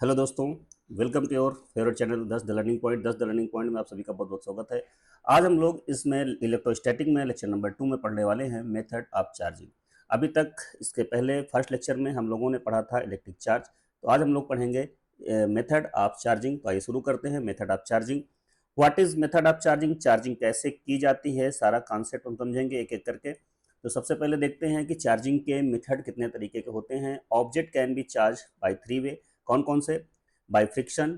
Hello दोस्तों, welcome to your favourite channel 10 the learning point. 10 the learning point में आप सभी का बहुत बहुत स्वागत है। आज हम लोग इसमें इलेक्ट्रोस्टैटिक में लेक्चर नंबर 2 में पढ़ने वाले हैं मेथड ऑफ चार्जिंग। अभी तक इसके पहले फर्स्ट लेक्चर में हम लोगों ने पढ़ा था इलेक्ट्रिक चार्ज, तो आज हम लोग पढ़ेंगे मेथड ऑफ चार्जिंग। तो आइए शुरू करते हैं। Method of charging, what is method of charging, charging कैसे की जाती है, सारा कॉन्सेप्ट हम समझेंगे एक एक करके। तो सबसे पहले देखते हैं कि चार्जिंग के मेथड कितने तरीके के होते हैं। Object can be charge by 3 वे। कौन कौन से? By friction,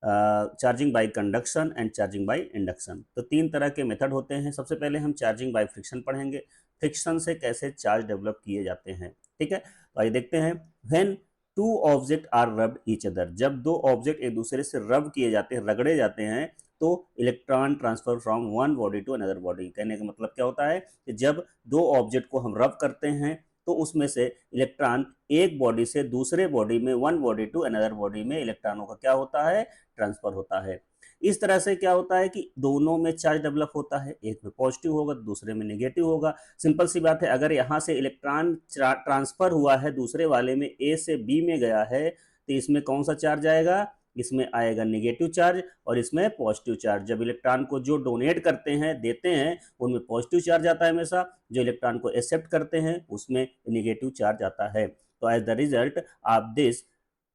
charging by conduction and charging by induction. तो 3 तरह के मेथड होते हैं। सबसे पहले हम चार्जिंग बाय फ्रिक्शन पढ़ेंगे, फ्रिक्शन से कैसे चार्ज डेवलप किए जाते हैं। ठीक है, तो आइए देखते हैं। When two object are rubbed each other, जब दो ऑब्जेक्ट एक दूसरे से रब किए जाते हैं, रगड़े जाते हैं, तो electron transfer from one body to another body. कहने का मतलब क्या होता है कि जब दो ऑब्जेक्ट को हम रब करते हैं तो उसमें से इलेक्ट्रॉन एक बॉडी से दूसरे बॉडी में, one body to another body में इलेक्ट्रॉनों का क्या होता है, ट्रांसफर होता है। इस तरह से क्या होता है कि दोनों में चार्ज डेवलप होता है, एक में पॉजिटिव होगा तो दूसरे में नेगेटिव होगा। सिंपल सी बात है, अगर यहाँ से इलेक्ट्रॉन ट्रांसफर हुआ है दूसरे वाले में, ए से बी में गया है, तो इसमें कौन सा चार्ज आएगा? इसमें आएगा नेगेटिव चार्ज और इसमें पॉजिटिव चार्ज। जब इलेक्ट्रॉन को जो डोनेट करते हैं, देते हैं, उनमें पॉजिटिव चार्ज आता है हमेशा। जो इलेक्ट्रॉन को एक्सेप्ट करते हैं उसमें नेगेटिव चार्ज आता है। तो as the result of this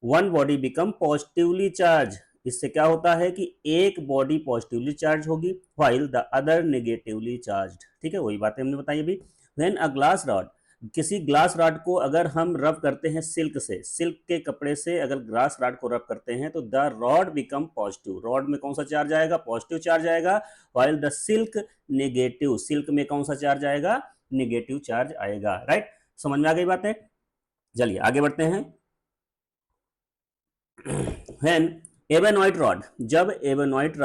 one body become positively charge. इससे क्या होता है कि एक बॉडी पॉजिटिवली चार्ज होगी while the other negatively charge. ठीक है, वही बातें हमने बताई अभी। व्हेन अ ग्लास रॉड, किसी ग्लास रॉड को अगर हम रब करते हैं सिल्क से, सिल्क के कपड़े से अगर ग्लास रॉड को रब करते हैं तो the rod become positive. Rod में कौन सा चार्ज आएगा? पॉजिटिव चार्ज आएगा। While the silk negative, silk में कौन सा चार्ज आएगा? नेगेटिव चार्ज आएगा। राइट, समझ में आ गई बातें? चलिए आगे बढ़ते हैं। व्हेन एबेनॉइट रॉड, जब एबेनॉइट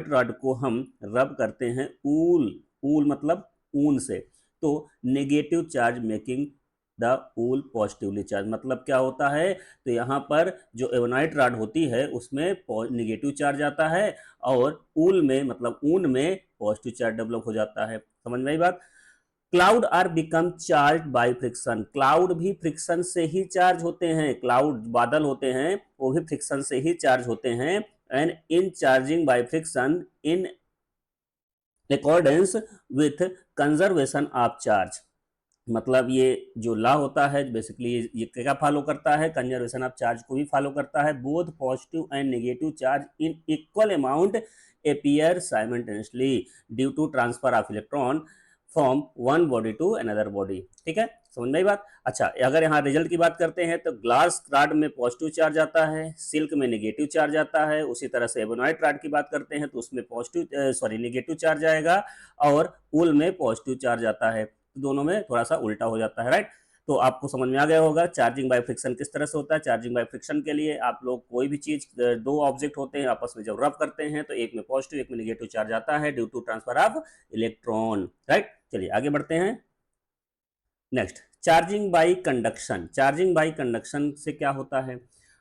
रॉड को हम रब करते हैं ऊल, ऊल मतलब ऊन से, तो negative charge making the wool positively charge. मतलब क्या होता है, तो यहाँ पर जो एबेनॉइट रॉड होती है उसमें नेगेटिव चार्ज आता है और ऊल में मतलब ऊन में पॉजिटिव चार्ज डेवलप हो जाता है। समझ में आई बात? Cloud are become charge by friction, cloud भी फ्रिक्शन से ही चार्ज होते हैं। क्लाउड बादल होते हैं वो भी फ्रिक्शन से ही चार्ज होते हैं। And in charging by friction in accordance with conservation of charge. मतलब ये जो लॉ होता है बेसिकली ये क्या फॉलो करता है? कंजर्वेशन ऑफ चार्ज को भी फॉलो करता है। Both positive and negative charge in equal amount appear simultaneously due to transfer of electron from one body to another body. ठीक है, समझ में आई बात? अच्छा, अगर यहाँ रिजल्ट की बात करते हैं तो ग्लास रॉड में पॉजिटिव चार्ज आता है, सिल्क में नेगेटिव चार्ज आता है। उसी तरह से एबोनाइट रॉड की बात करते हैं तो उसमें नेगेटिव चार्ज आएगा और वूल में पॉजिटिव चार्ज आता है। तो दोनों में थोड़ा सा उल्टा हो जाता है। राइट, तो आपको समझ में आ गया होगा चार्जिंग बाय फ्रिक्शन किस तरह से होता है। चार्जिंग बाय फ्रिक्शन के लिए आप लोग कोई भी चीज, दो ऑब्जेक्ट होते हैं आपस में जब रब करते हैं तो एक में पॉजिटिव एक में नेगेटिव चार्ज आता है due to transfer of electron. Right, चलिए आगे बढ़ते हैं। Next, charging by conduction. Charging by conduction से क्या होता है?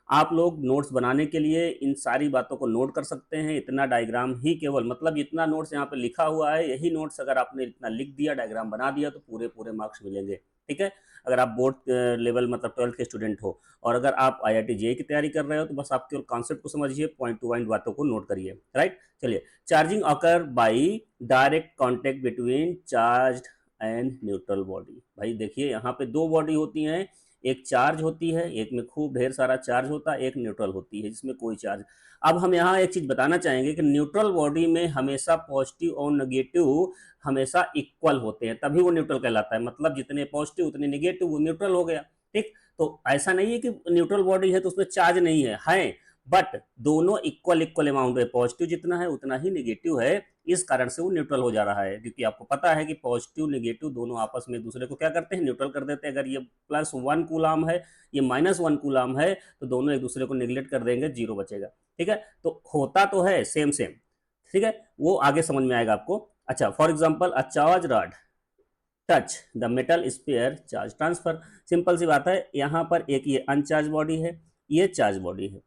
आप लोग नोट्स बनाने के लिए इन सारी बातों को नोट कर सकते हैं। इतना डायग्राम ही केवल, मतलब इतना नोट्स यहाँ पे लिखा हुआ है, यही नोट्स अगर आपने इतना लिख दिया, डायग्राम बना दिया, तो पूरे पूरे मार्क्स मिलेंगे। ठीक है, अगर आप बोर्ड लेवल मतलब 12th के स्टूडेंट हो और अगर आप IIT JEE की तैयारी कर रहे हो तो बस आप केवल कॉन्सेप्ट को समझिए, पॉइंट टू पॉइंट बातों को नोट करिए। राइट, चलिए। Charging occur by direct contact between charge and neutral body. भाई देखिए, यहाँ पे दो बॉडी होती हैं, एक चार्ज होती है, एक में खूब ढेर सारा चार्ज होता है, एक न्यूट्रल होती है जिसमें कोई चार्ज। अब हम यहाँ एक चीज बताना चाहेंगे कि न्यूट्रल बॉडी में हमेशा पॉजिटिव और नेगेटिव हमेशा इक्वल होते हैं, तभी वो न्यूट्रल कहलाता है। मतलब जितने पॉजिटिव उतने नेगेटिव, वो न्यूट्रल हो गया। ठीक, तो ऐसा नहीं है कि न्यूट्रल बॉडी है तो उसमें चार्ज नहीं है, बट दोनों इक्वल इक्वल अमाउंट है, पॉजिटिव जितना है उतना ही नेगेटिव है। इस कारण से वो न्यूट्रल हो जा रहा है, क्योंकि आपको पता है कि पॉजिटिव नेगेटिव दोनों आपस में दूसरे को क्या करते हैं, न्यूट्रल कर देते हैं। अगर ये +1 कूलाम है, ये -1 कूलाम है, तो दोनों एक दूसरे को निगलेक्ट कर देंगे, जीरो बचेगा। ठीक है, तो होता तो है सेम सेम। ठीक है, वो आगे समझ में आएगा आपको। अच्छा, for example a charge rod touch the metal spare charge transfer. Simple सी बात है, यहाँ पर एक ये अनचार्ज बॉडी है, ये चार्ज बॉडी है।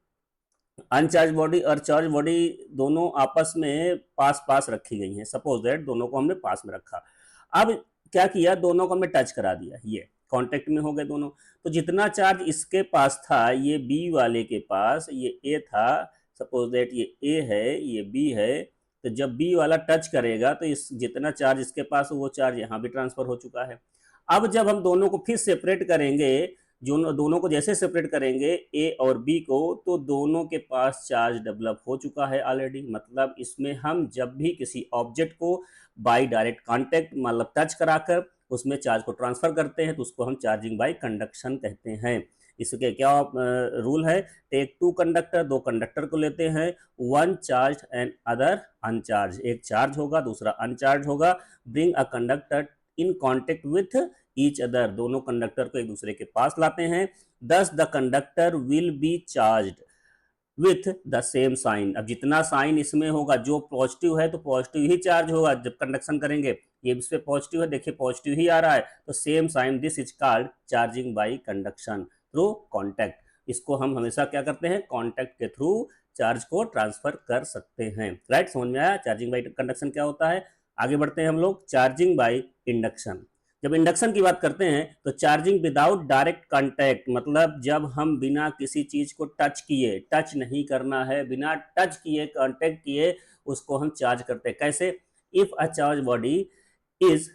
अनचार्ज बॉडी और चार्ज बॉडी दोनों आपस में पास पास रखी गई हैं। सपोज दैट दोनों को हमने पास में रखा। अब क्या किया, दोनों को हमने टच करा दिया, ये कांटेक्ट में हो गए दोनों। तो जितना चार्ज इसके पास था, ये बी वाले के पास, ये ए था, सपोज दैट ये ए है, ये बी है, तो जब बी वाला टच करेगा तो इस जितना चार्ज इसके पास वो चार्ज यहाँ भी ट्रांसफर हो चुका है। अब जब हम दोनों को फिर सेपरेट करेंगे, जो दोनों को जैसे सेपरेट करेंगे ए और बी को, तो दोनों के पास चार्ज डेवलप हो चुका है ऑलरेडी। मतलब इसमें हम जब भी किसी ऑब्जेक्ट को बाय डायरेक्ट कांटेक्ट मतलब टच कराकर उसमें चार्ज को ट्रांसफर करते हैं तो उसको हम चार्जिंग बाय कंडक्शन कहते हैं। इसके क्या रूल है, टेक टू कंडक्टर, दो कंडक्टर को लेते हैं, one charge and other uncharge, एक चार्ज होगा दूसरा अनचार्ज होगा, bring a conductor in contact with each other, दोनों कंडक्टर को एक दूसरे के पास लाते हैं, thus the conductor will be charged with the same sign. अब जितना साइन इसमें होगा, जो पॉजिटिव है तो पॉजिटिव ही चार्ज होगा जब कंडक्शन करेंगे, ये इस पे पॉजिटिव है, देखिए पॉजिटिव ही आ रहा है, तो same sign, this is called charging by conduction through contact. इसको हम हमेशा क्या करते हैं, कॉन्टैक्ट के थ्रू चार्ज को ट्रांसफर कर सकते हैं। राइट, समझ में आया चार्जिंग बाय कंडक्शन क्या होता है। आगे बढ़ते हैं हम लोग, चार्जिंग बाय इंडक्शन। जब इंडक्शन की बात करते हैं तो चार्जिंग विदाउट डायरेक्ट कांटेक्ट, मतलब जब हम बिना किसी चीज को टच किए, टच नहीं करना है, बिना टच किए कांटेक्ट किए उसको हम चार्ज करते हैं। कैसे, if a charge body is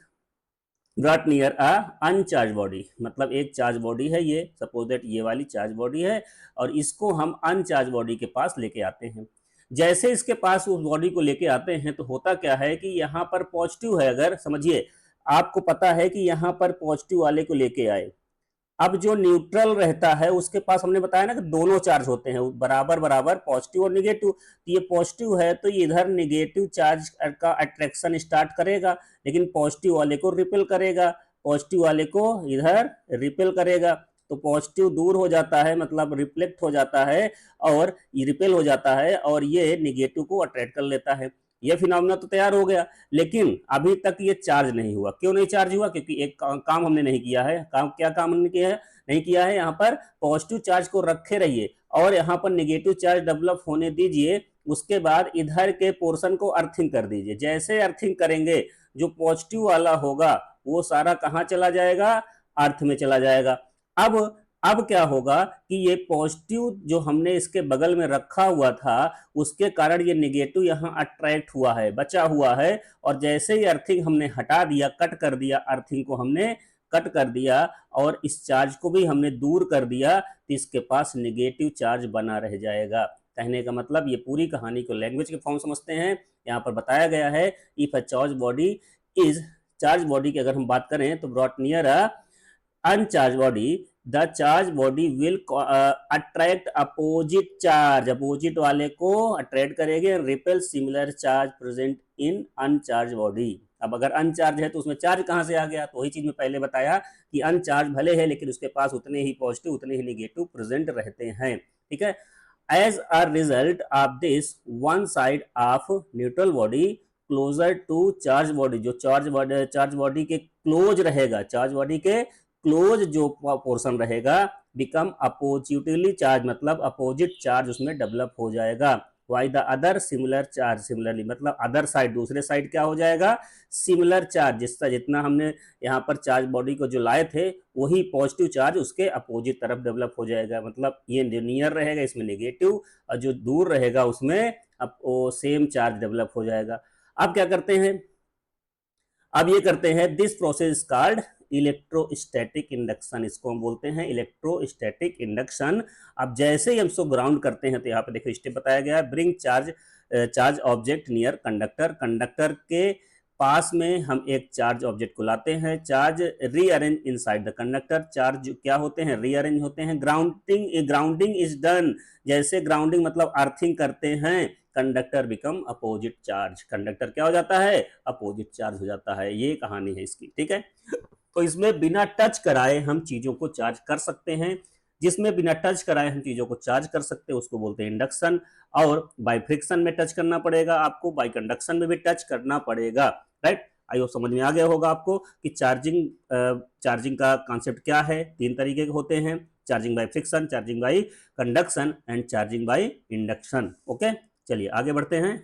brought near a uncharged body, मतलब एक चार्ज बॉडी है ये, सपोज दैट ये वाली चार्ज बॉडी है, और इसको हम अनचार्ज बॉडी के पास लेके आते हैं। जैसे इसके पास उस बॉडी को लेके आते हैं तो होता क्या है कि यहाँ पर पॉजिटिव है, अगर समझिए आपको पता है कि यहाँ पर पॉजिटिव वाले को लेके आए, अब जो न्यूट्रल रहता है उसके पास हमने बताया ना कि दोनों चार्ज होते हैं बराबर बराबर, पॉजिटिव और निगेटिव, तो ये पॉजिटिव है तो ये इधर निगेटिव चार्ज का अट्रैक्शन स्टार्ट करेगा, लेकिन पॉजिटिव वाले को रिपेल करेगा, पॉजिटिव वाले को इधर रिपेल करेगा, तो पॉजिटिव दूर हो जाता है, मतलब रिफ्लेक्ट हो जाता है और ये रिपेल हो जाता है, और ये निगेटिव को अट्रैक्ट कर लेता है। ये फिनोमेना तो तैयार हो गया, लेकिन अभी तक ये चार्ज नहीं हुआ। क्यों नहीं चार्ज हुआ, क्योंकि एक काम हमने नहीं किया है। क्या काम हमने किया है, नहीं किया है, यहाँ पर पॉजिटिव चार्ज को रखे रहिए और यहाँ पर निगेटिव चार्ज डेवलप होने दीजिए, उसके बाद इधर के पोर्शन को अर्थिंग कर दीजिए। जैसे अर्थिंग करेंगे जो पॉजिटिव वाला होगा वो सारा कहाँ चला जाएगा, अर्थ में चला जाएगा। अब क्या होगा कि ये पॉजिटिव जो हमने इसके बगल में रखा हुआ था उसके कारण ये निगेटिव यहाँ अट्रैक्ट हुआ है, बचा हुआ है, और जैसे ही अर्थिंग हमने हटा दिया, कट कर दिया, अर्थिंग को हमने कट कर दिया और इस चार्ज को भी हमने दूर कर दिया, तो इसके पास निगेटिव चार्ज बना रह जाएगा। कहने का मतलब, ये पूरी कहानी को लैंग्वेज के फॉर्म समझते हैं। यहाँ पर बताया गया है, if a charge body is, charge body की अगर हम बात करें तो brought near a uncharged body, the charge body will attract opposite charge, opposite वाले को अट्रैक्ट करेंगे, repel similar charge present in uncharged body. अब अगर अनचार्ज है तो उसमें चार्ज कहां से आ गया, तो वही चीज में पहले बताया कि अनचार्ज भले है लेकिन उसके पास उतने ही पॉजिटिव उतने ही निगेटिव प्रेजेंट रहते हैं। ठीक है, as a result of this, one side of neutral body closer to charge body, जो चार्ज बॉडी के क्लोज रहेगा, चार्ज बॉडी के क्लोज जो पोर्शन रहेगा, बिकम अपोजिटिवली चार्ज, मतलब अपोजिट चार्ज उसमें डेवलप हो जाएगा। Why the other similar charge, similarly मतलब अदर साइड, दूसरे साइड क्या हो जाएगा, सिमिलर चार्ज, जिसका जितना हमने यहाँ पर चार्ज बॉडी को जो लाए थे वही पॉजिटिव चार्ज उसके अपोजिट तरफ डेवलप हो जाएगा। मतलब ये जो नियर रहेगा इसमें निगेटिव और जो दूर रहेगा उसमें अब वो सेम चार्ज डेवलप हो जाएगा। अब क्या करते हैं, अब ये करते हैं, this process called electrostatic induction, इसको हम बोलते हैं इलेक्ट्रोस्टैटिक इंडक्शन। अब जैसे ही हम इसको ग्राउंड करते हैं तो यहाँ पे देखो स्टेप बताया गया है, bring charge object near conductor, conductor के पास में हम एक चार्ज ऑब्जेक्ट को लाते हैं, charge rearrange inside the conductor, charge क्या होते हैं, रीअरेंज होते हैं। ग्राउंडिंग इज डन, जैसे ग्राउंडिंग मतलब अर्थिंग करते हैं, conductor become opposite charge, conductor क्या हो जाता है, अपोजिट चार्ज हो जाता है। ये कहानी है इसकी। ठीक है, तो इसमें बिना टच कराए हम चीजों को चार्ज कर सकते हैं, जिसमें बिना टच कराए हम चीजों को चार्ज कर सकते हैं उसको बोलते हैं इंडक्शन। और बाय फ्रिक्शन में टच करना पड़ेगा आपको, बाय कंडक्शन में भी टच करना पड़ेगा। राइट, आइयो समझ में आ गया होगा आपको कि चार्जिंग का कॉन्सेप्ट क्या है। तीन तरीके के होते हैं, charging by friction, charging by conduction and charging by induction. Okay, चलिए आगे बढ़ते हैं।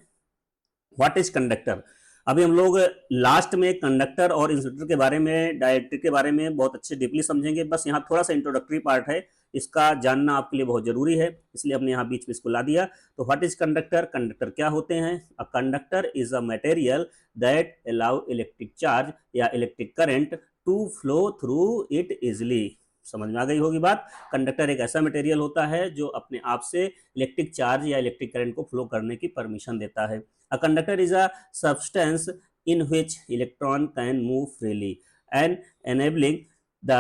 व्हाट इज कंडक्टर, अभी हम लोग लास्ट में कंडक्टर और इंसुलेटर के बारे में, डाइलेक्ट्रिक के बारे में बहुत अच्छे डीपली समझेंगे। बस यहाँ थोड़ा सा इंट्रोडक्टरी पार्ट है, इसका जानना आपके लिए बहुत जरूरी है, इसलिए हमने यहाँ बीच में इसको ला दिया। तो व्हाट इज कंडक्टर? कंडक्टर क्या होते हैं? A conductor is a material that allow electric charge या electric current to flow through it easily. समझ में आ गई होगी बात। कंडक्टर एक ऐसा मटेरियल होता है जो अपने आप से इलेक्ट्रिक चार्ज या इलेक्ट्रिक करंट को फ्लो करने की परमिशन देता है। अ conductor is a substance in which electron can move freely and enabling the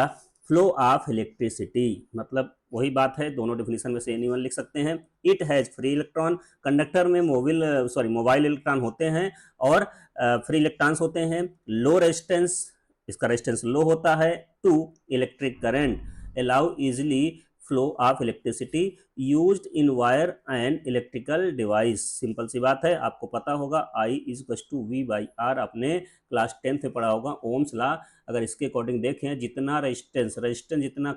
flow of electricity। मतलब वही बात है, दोनों डेफिनेशन में से एनी वन लिख सकते हैं। It has free electron, conductor में मोबाइल इलेक्ट्रॉन होते हैं और फ्री इलेक्ट्रॉन्स होते हैं। लो रेजिस्टेंस, इसका रेजिस्टेंस लो होता है। To electric current allow easily flow of electricity used in wire and electrical device. Simple सी बात है, आपको पता होगा I is to V by R, आपने क्लास 10th में पढ़ा होगा ओम्स लॉ। अगर इसके अकॉर्डिंग देखें, जितना रेजिस्टेंस जितना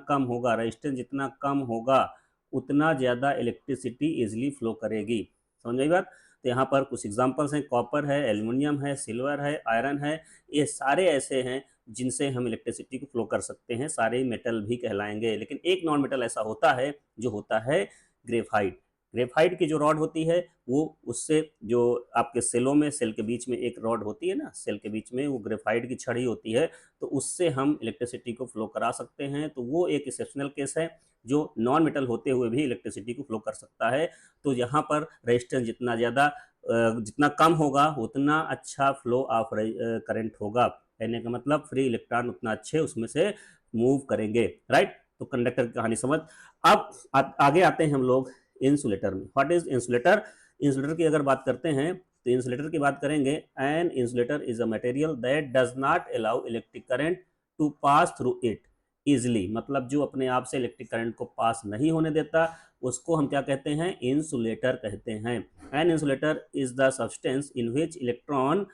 कम होगा उतना ज़्यादा इलेक्ट्रिसिटी इजिली फ्लो करेगी। समझ गई बात। तो यहाँ पर कुछ एग्जांपल्स हैं, कॉपर है, एल्युमिनियम है, सिल्वर है, आयरन है। ये सारे ऐसे हैं जिनसे हम इलेक्ट्रिसिटी को फ्लो कर सकते हैं, सारे मेटल भी कहलाएंगे। लेकिन एक नॉन मेटल ऐसा होता है जो होता है ग्रेफाइट। ग्रेफाइट की जो रॉड होती है वो, उससे जो आपके सेलों में, सेल के बीच में एक रॉड होती है ना, सेल के बीच में वो ग्रेफाइट की छड़ी होती है, तो उससे हम इलेक्ट्रिसिटी को फ्लो करा सकते हैं। तो वो एक एक्सेप्शनल केस है जो नॉन मेटल होते हुए भी इलेक्ट्रिसिटी को फ्लो कर सकता है। तो यहाँ पर रेजिस्टेंस जितना ज़्यादा जितना कम होगा उतना अच्छा फ्लो ऑफ करंट होगा। कहने का मतलब फ्री इलेक्ट्रॉन उतना अच्छे उसमें से मूव करेंगे, राइट। तो कंडक्टर की कहानी समझ। अब आगे आते हैं हम लोग इंसुलेटर में। What is insulator? इंसुलेटर की अगर बात करते हैं तो इंसुलेटर की बात करेंगे। An insulator is a material that does not allow electric current to pass through it easily. मतलब जो अपने आप से इलेक्ट्रिक करंट को पास नहीं होने देता, उसको हम क्या कहते हैं? इंसुलेटर कहते हैं। An insulator is the substance in which electron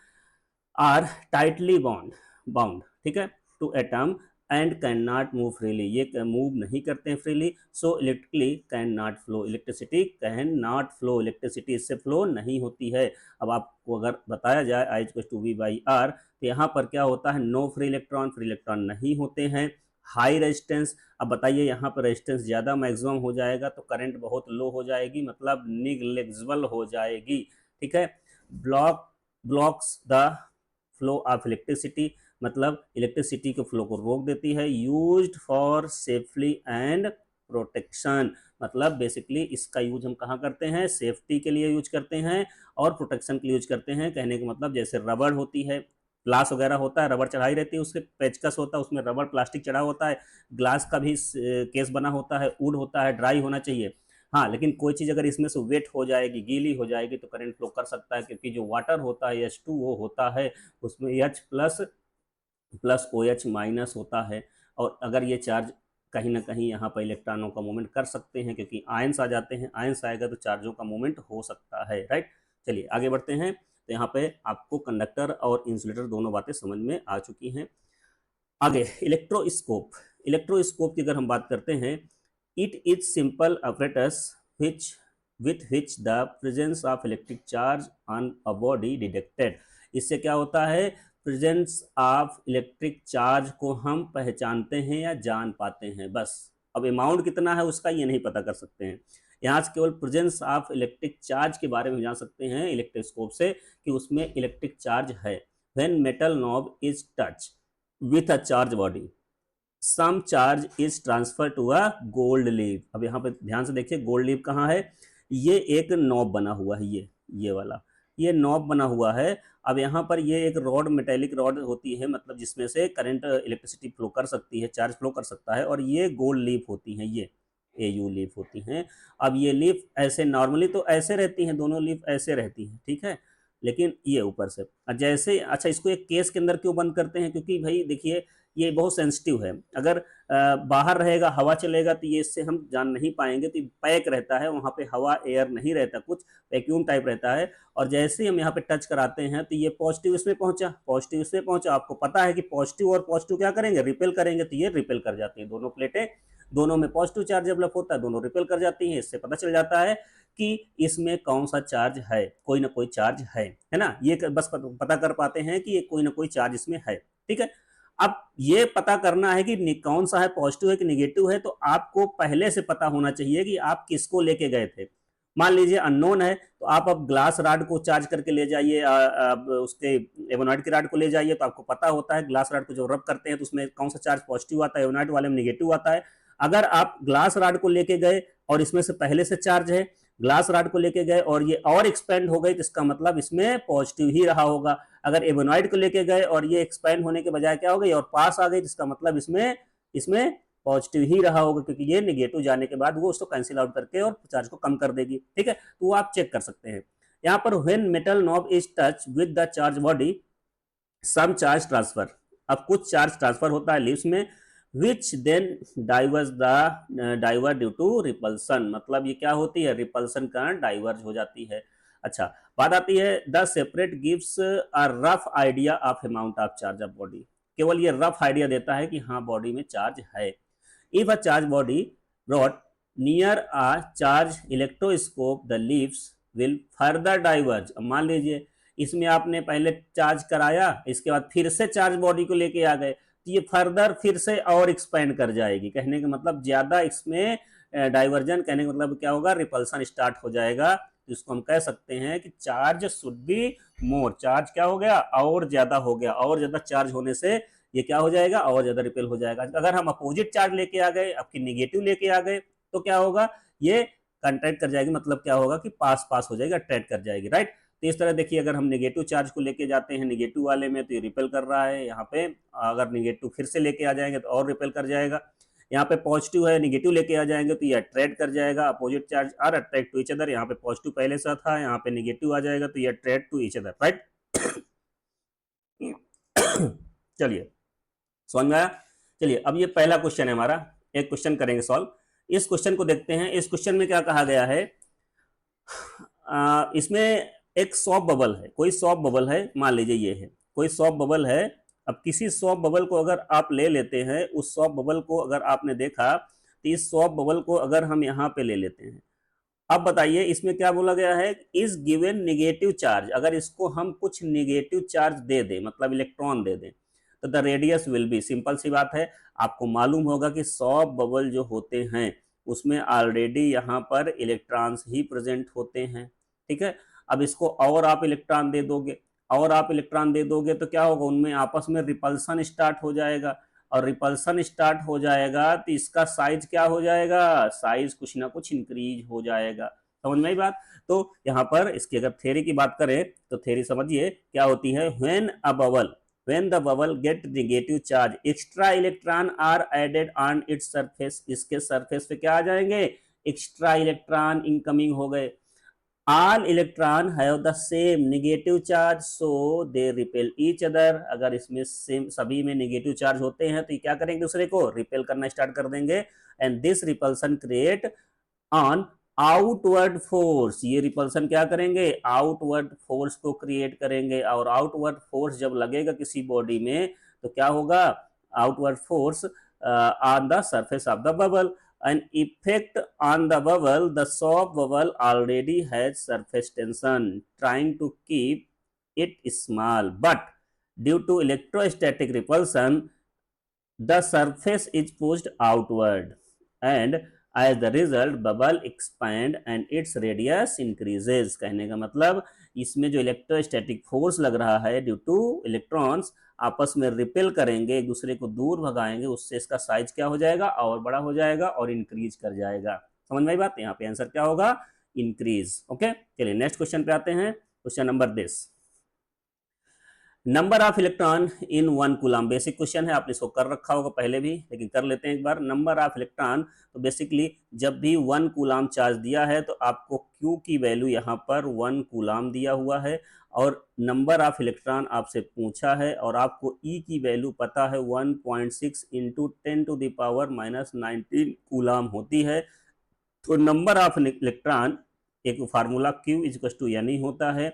are tightly bound, ठीक है, to atom and can not move freely. ये मूव नहीं करते हैं freely, so electrically can not flow, electricity can not flow, electricity इससे flow नहीं होती है। अब आपको अगर बताया जाए I equal to V by R, तो यहाँ पर क्या होता है? नो फ्री इलेक्ट्रॉन नहीं होते हैं। हाई रेजिस्टेंस, अब बताइए यहाँ पर रेजिस्टेंस ज़्यादा मैक्सिमम हो जाएगा तो करंट बहुत लो हो जाएगी, मतलब निग्लेक्सिबल हो जाएगी, ठीक है। Blocks the flow of electricity, मतलब इलेक्ट्रिसिटी के फ्लो को रोक देती है। Used for safely and protection, मतलब बेसिकली इसका यूज हम कहाँ करते हैं? सेफ्टी के लिए यूज करते हैं और प्रोटेक्शन के लिए यूज करते हैं। कहने का मतलब जैसे रबड़ होती है, ग्लास वगैरह होता है, रबड़ चढ़ाई रहती है, उसके पेचकस होता है, उसमें रबड़ प्लास्टिक चढ़ा होता है। ग्लास का भी केस बना होता है, वुड होता है, ड्राई होना चाहिए। हाँ, लेकिन कोई चीज़ अगर इसमें से वेट हो जाएगी, गीली हो जाएगी, तो करंट फ्लो कर सकता है, क्योंकि जो वाटर होता है H2O होता है, उसमें H प्लस OH माइनस होता है। और अगर ये चार्ज कहीं ना कहीं यहाँ पर इलेक्ट्रॉनों का मूवमेंट कर सकते हैं, क्योंकि आयंस आ जाते हैं, आयंस आएगा तो चार्जों का मूवमेंट हो सकता है, राइट। चलिए आगे बढ़ते हैं। तो यहाँ पे आपको कंडक्टर और इंसुलेटर दोनों बातें समझ में आ चुकी हैं। आगे इलेक्ट्रोस्कोप। इलेक्ट्रोस्कोप की अगर हम बात करते हैं, it is simple apparatus which with which the presence of electric charge on a body detected। इससे क्या होता है? प्रेजेंस ऑफ इलेक्ट्रिक चार्ज को हम पहचानते हैं या जान पाते हैं, बस। अब अमाउंट कितना है उसका ये नहीं पता कर सकते हैं। यहाँ से केवल प्रेजेंस ऑफ इलेक्ट्रिक चार्ज के बारे में जान सकते हैं इलेक्ट्रोस्कोप से, कि उसमें इलेक्ट्रिक चार्ज है। When metal knob is touch with a charge body, some charge is transfer to a gold leaf. अब यहाँ पे ध्यान से देखिए, गोल्ड लीफ कहाँ है? ये एक नॉब बना हुआ है, ये वाला, ये नॉब बना हुआ है। अब यहाँ पर ये एक रॉड, मेटेलिक रॉड होती है, मतलब जिसमें से करंट इलेक्ट्रिसिटी फ्लो कर सकती है, चार्ज फ्लो कर सकता है, और ये गोल्ड लीफ होती हैं, ये AU लीफ होती हैं। अब ये लीफ ऐसे नॉर्मली तो ऐसे रहती हैं, दोनों लीफ ऐसे रहती हैं, ठीक है, लेकिन ये ऊपर से जैसे, अच्छा इसको एक केस के अंदर क्यों बंद करते हैं? क्योंकि भाई देखिए ये बहुत सेंसिटिव है। अगर बाहर रहेगा, हवा चलेगा, तो ये इससे हम जान नहीं पाएंगे। तो पैक रहता है वहाँ पे, हवा एयर नहीं रहता, कुछ वैक्यूम टाइप रहता है। और जैसे ही हम यहाँ पे टच कराते हैं तो ये पॉजिटिव इसमें पहुंचा, पॉजिटिव इसमें पहुंचा। आपको पता है कि पॉजिटिव और पॉजिटिव क्या करेंगे? रिपेल करेंगे, तो ये रिपेल कर जाती है, दोनों प्लेटें दोनों में पॉजिटिव चार्ज डेवलप होता है, दोनों रिपेल कर जाती हैं। इससे पता चल जाता है कि इसमें कौन सा चार्ज है, कोई ना कोई चार्ज है ना। ये बस पता कर पाते हैं कि ये कोई ना कोई चार्ज इसमें है, ठीक है। अब ये पता करना है कि कौन सा है, पॉजिटिव है कि निगेटिव है, तो आपको पहले से पता होना चाहिए कि आप किसको लेके गए थे। मान लीजिए अननोन है, तो आप अब ग्लास रॉड को चार्ज करके ले जाइए, उसके एवोनाइट की रॉड को ले जाइए, तो आपको पता होता है ग्लास रॉड को जब रब करते हैं तो उसमें कौन सा चार्ज पॉजिटिव आता है, एवोनाइट वाले में निगेटिव आता है। अगर आप ग्लास रॉड को लेके गए और इसमें से पहले से चार्ज है, ग्लास रॉड को लेके गए और ये और एक्सपेंड हो गई, तो इसका मतलब इसमें पॉजिटिव ही रहा होगा। अगर एवोनाइट को लेके गए और ये एक्सपेंड होने के बजाय क्या हो गई और पास आ गई, तो इसका मतलब इसमें इसमें पॉजिटिव ही रहा होगा, क्योंकि ये निगेटिव जाने के बाद वो उसको कैंसिल आउट करके और चार्ज को कम कर देगी, ठीक है। तो वो आप चेक कर सकते हैं। यहाँ पर when metal knob is touch with the charge body some charge transfer, अब कुछ चार्ज ट्रांसफर होता है लीव्स में, which then diverse the diver due to repulsion, मतलब ये क्या होती है, रिपल्सन के कारण डाइवर्ज हो जाती है। अच्छा, बात आती है the separate gives a rough idea of amount of charge of body, केवल ये रफ आइडिया देता है कि हाँ बॉडी में चार्ज है। If a charge body brought near a charge electroscope the leaves will further diverge। अब मान लीजिए इसमें आपने पहले चार्ज कराया, इसके बाद फिर से चार्ज बॉडी को लेके आ गए, तो ये फर्दर फिर से और एक्सपेंड कर जाएगी। कहने का मतलब ज्यादा इसमें डाइवर्जन, कहने का मतलब क्या होगा, रिपल्सन स्टार्ट हो जाएगा। तो इसको हम कह सकते हैं कि charge should be more, charge क्या हो गया, और ज्यादा हो गया, और ज्यादा चार्ज होने से ये क्या हो जाएगा, और ज्यादा रिपेल हो जाएगा। अगर हम अपोजिट चार्ज लेके आ गए, आपकी निगेटिव लेके आ गए, तो क्या होगा, ये कंट्रैक्ट कर जाएगी, मतलब क्या होगा कि पास पास हो जाएगी, अट्रैक्ट कर जाएगी, राइट। तो इस तरह देखिए, अगर हम निगेटिव चार्ज को लेके जाते हैं निगेटिव वाले में, तो ये रिपेल कर रहा है यहाँ पे। अगर निगेटिव फिर से लेके आ जाएंगे तो और रिपेल कर जाएगा। यहाँ पे पॉजिटिव है, निगेटिव लेके आ जाएंगे तो ये अट्रैक्ट कर जाएगा, opposite charge are attract to each other. यहाँ पे पॉजिटिव पहले से था, यहाँ पे निगेटिव आ जाएगा तो ये attract to each other, right. चलिए, समझ में आया। चलिए, अब ये पहला क्वेश्चन है हमारा, एक क्वेश्चन करेंगे सॉल्व। इस क्वेश्चन को देखते हैं। इस क्वेश्चन में क्या कहा गया है, इसमें एक सॉफ्ट बबल है, कोई सॉफ्ट बबल है, मान लीजिए ये है कोई सॉफ्ट बबल है। अब किसी सॉफ्ट बबल को अगर आप ले लेते हैं, उस सॉफ्ट बबल को अगर आपने देखा, तो इस सॉफ्ट बबल को अगर हम यहाँ पे ले लेते हैं, अब बताइए इसमें क्या बोला गया है, इस गिवन निगेटिव चार्ज, अगर इसको हम कुछ निगेटिव चार्ज दे दें, मतलब इलेक्ट्रॉन दे दें, तो the radius will be, simple सी बात है, आपको मालूम होगा कि सॉफ्ट बबल जो होते हैं उसमें ऑलरेडी यहाँ पर इलेक्ट्रॉन्स ही प्रेजेंट होते हैं, ठीक है। अब इसको और आप इलेक्ट्रॉन दे दोगे, और आप इलेक्ट्रॉन दे दोगे, तो क्या होगा, उनमें आपस में रिपल्सन स्टार्ट हो जाएगा, और रिपल्सन स्टार्ट हो जाएगा तो इसका साइज क्या हो जाएगा, साइज कुछ ना कुछ इंक्रीज हो जाएगा। समझ में आई बात। तो यहाँ पर इसकी अगर थ्योरी की बात करें, तो थ्योरी समझिए क्या होती है, when the bubble get negative charge extra electron are added on its surface, इसके सरफेस पे क्या आ जाएंगे, एक्स्ट्रा इलेक्ट्रॉन इनकमिंग हो गए। all electron have the same negative charge so they repel each other, अगर इसमें सेम सभी में नेगेटिव चार्ज होते हैं तो ये क्या करेंगे, दूसरे को रिपेल करना स्टार्ट कर देंगे। And this repulsion create on outward force, ये रिपल्सन क्या करेंगे, आउटवर्ड फोर्स को क्रिएट करेंगे। और आउटवर्ड फोर्स जब लगेगा किसी बॉडी में, तो क्या होगा, outward force on the surface of the bubble, an effect on the bubble, the soft bubble already has surface tension trying to keep it small, but due to electrostatic repulsion the surface is pushed outward, and as the result bubble expand and its radius increases। कहने का मतलब इसमें जो electrostatic force लग रहा है due two electrons आपस में रिपेल करेंगे, एक दूसरे को दूर भगाएंगे, उससे इसका साइज क्या हो जाएगा, और बड़ा हो जाएगा और इंक्रीज कर जाएगा। समझ में आई बात। यहाँ पे आंसर क्या होगा, इंक्रीज। ओके, चलिए नेक्स्ट क्वेश्चन पे आते हैं। Question number this, number of electron in 1 coulomb, basic question है, आपने इसको कर रखा होगा पहले भी, लेकिन कर लेते हैं एक बार। नंबर ऑफ इलेक्ट्रॉन, तो बेसिकली जब भी 1 कूलम चार्ज दिया है तो आपको Q की वैल्यू यहाँ पर 1 कूलम दिया हुआ है, और नंबर ऑफ इलेक्ट्रॉन आपसे पूछा है, और आपको E की वैल्यू पता है 1.6 इंटू 10⁻⁻19 कूलम होती है। तो नंबर ऑफ इलेक्ट्रॉन, एक formula Q equal to N ही होता है,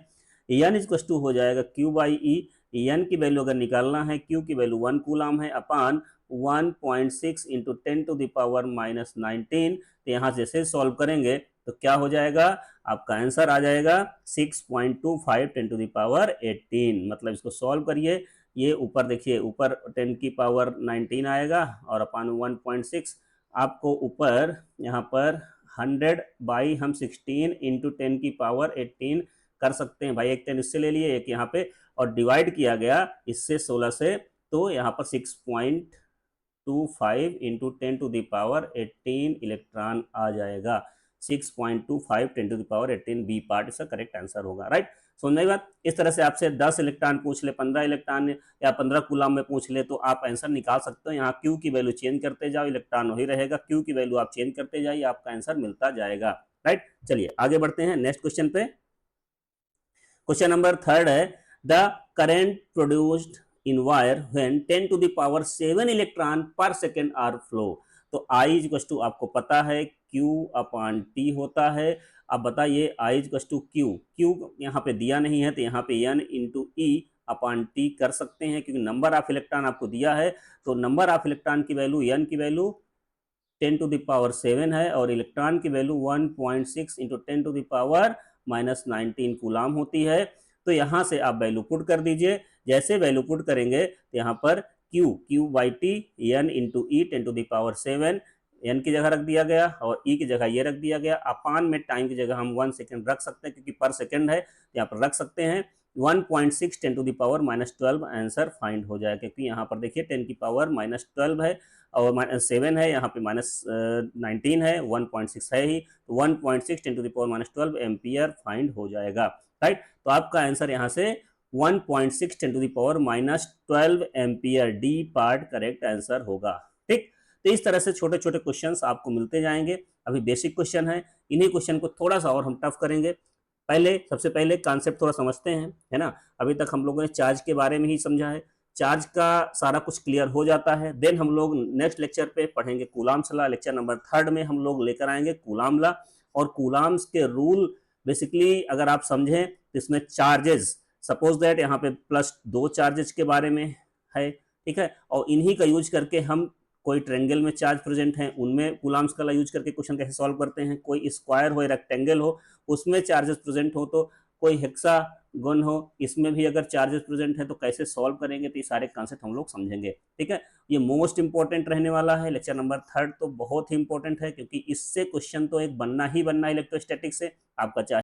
N इक्वल टू हो जाएगा Q बाई E। एन की वैल्यू अगर निकालना है, Q की वैल्यू 1 कूलम है, अपान 1.6 इंटू 10⁻⁻19। तो यहाँ जैसे सॉल्व करेंगे तो क्या हो जाएगा, आपका आंसर आ जाएगा 6.25 10⁻18। मतलब इसको सॉल्व करिए, ये ऊपर देखिए, ऊपर 10⁻19 आएगा और अपान 1.6, आपको ऊपर यहाँ पर 100 बाई हम 16 इंटू 10⁻18 कर सकते हैं भाई। एक 10 इससे ले लिए, एक यहाँ पे, और डिवाइड किया गया इससे 16 से, तो यहाँ पर 6.25 इंटू 10⁻18 इलेक्ट्रॉन आ जाएगा। 6.25 10⁻18 बी पार्ट इसका करेक्ट आंसर होगा। राइट, समझ में बात। इस तरह से आपसे 10 इलेक्ट्रॉन पूछ ले, 15 इलेक्ट्रॉन या 15 कूलम में पूछ ले, तो आप आंसर निकाल सकते हो। यहाँ क्यू की वैल्यू चेंज करते जाओ, इलेक्ट्रॉन वही रहेगा, क्यू की वैल्यू आप चेंज करते जाइए, आपका आंसर मिलता जाएगा। राइट, चलिए आगे बढ़ते हैं नेक्स्ट क्वेश्चन पे। क्वेश्चन नंबर 3 है, the current produced in wire when 10⁻7 electron पर सेकेंड आर फ्लो। तो आई इक्वल्स टू आपको पता है Q अपॉन T होता है। अब बताइए आई इक्वल्स टू Q यहाँ पे दिया नहीं है, तो यहाँ पे N into E upon T कर सकते हैं, क्योंकि नंबर ऑफ इलेक्ट्रॉन आपको दिया है। तो नंबर ऑफ इलेक्ट्रॉन की वैल्यू, N की वैल्यू 10⁻7 है और इलेक्ट्रॉन की वैल्यू 1.6 इंटू 10⁻⁻19 कूलाम होती है। तो यहाँ से आप वैल्यू पुट कर दीजिए। जैसे वैल्यू पुट करेंगे तो यहाँ पर Q by T, N into E 10⁻7, N की जगह रख दिया गया और E की जगह ये रख दिया गया। अपान में टाइम की जगह हम 1 सेकेंड रख सकते हैं, क्योंकि पर सेकेंड है, तो यहाँ पर रख सकते हैं। 1.6 10⁻12 आंसर फाइंड हो जाएगा, क्योंकि यहाँ पर देखिए 10⁻12 है और 7 है, यहाँ पे -19 है, 1.6 है ही, तो 1.6 10⁻12 एम्पियर फाइंड हो जाएगा। राइट, तो आपका आंसर यहाँ से 1.6 10⁻12 ampere, D part correct answer होगा। ठीक, तो इस तरह से छोटे छोटे क्वेश्चंस आपको मिलते जाएंगे। अभी बेसिक क्वेश्चन है, इन्हीं क्वेश्चन को थोड़ा सा और हम टफ करेंगे। सबसे पहले कॉन्सेप्ट थोड़ा समझते हैं, है ना। अभी तक हम लोगों ने चार्ज के बारे में ही समझा है, चार्ज का सारा कुछ क्लियर हो जाता है। देन हम लोग नेक्स्ट लेक्चर पे पढ़ेंगे कूलाम्स लॉ। लेक्चर नंबर 3 में हम लोग लेकर आएंगे कूलाम लॉ और कूलाम्स के रूल। बेसिकली अगर आप समझें तो इसमें चार्जेस, सपोज दैट यहाँ पे +2 चार्जेस के बारे में है, ठीक है, और इन्हीं का यूज करके हम कोई ट्रेंगल में चार्ज प्रेजेंट है उनमें कूलाम्स का लॉ यूज करके क्वेश्चन कैसे सॉल्व करते हैं। कोई स्क्वायर हो, रेक्टेंगल हो, उसमें चार्जेस प्रेजेंट हो, तो कोई हेक्सागोन हो, इसमें भी अगर चार्जेस प्रेजेंट है तो कैसे सॉल्व करेंगे। तो ये सारे कॉन्सेप्ट हम लोग समझेंगे। ठीक है, ये मोस्ट इंपॉर्टेंट रहने वाला है। लेक्चर नंबर 3 तो बहुत ही इंपॉर्टेंट है, क्योंकि इससे क्वेश्चन तो एक बनना ही बनना है इलेक्ट्रोस्टैटिक्स से। आपका चाहे